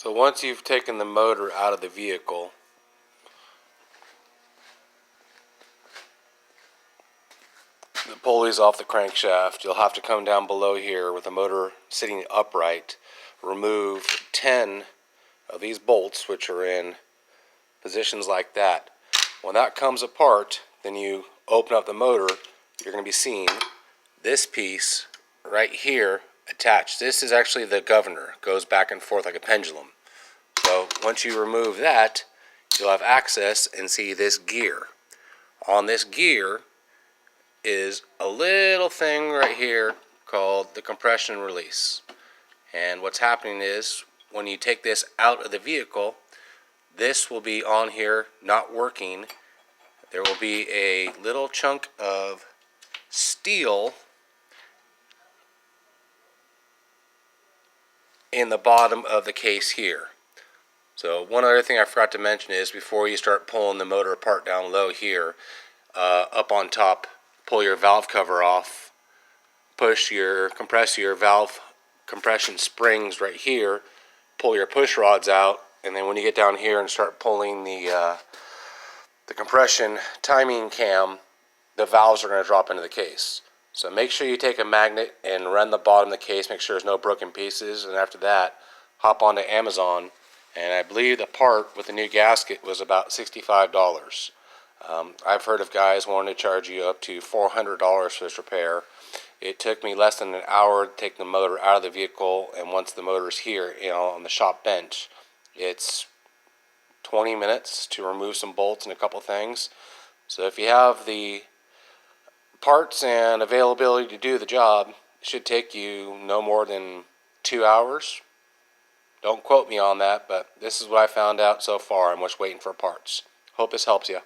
So once you've taken the motor out of the vehicle, the pulley's off the crankshaft, you'll have to come down below here with the motor sitting upright, remove 10 of these bolts, which are in positions like that. When that comes apart, then you open up the motor, you're going to be seeing this piece right here attached. This is actually the governor. It goes back and forth like a pendulum. So once you remove that, you'll have access and see this gear. On this gear is a little thing right here called the compression release. And what's happening is when you take this out of the vehicle, this will be on here not working. There will be a little chunk of steel in the bottom of the case here. So one other thing I forgot to mention is before you start pulling the motor apart down low here, up on top, pull your valve cover off, compress your valve compression springs right here, pull your push rods out, and then when you get down here and start pulling the compression timing cam, the valves are going to drop into the case. So make sure you take a magnet and run the bottom of the case, make sure there's no broken pieces, and after that, hop onto Amazon, and I believe the part with the new gasket was about $65. I've heard of guys wanting to charge you up to $400 for this repair. It took me less than an hour to take the motor out of the vehicle, and once the motor's here, on the shop bench, it's 20 minutes to remove some bolts and a couple things. So if you have the parts and availability to do the job, it should take you no more than 2 hours. Don't quote me on that, but this is what I found out so far. I'm just waiting for parts. Hope this helps you.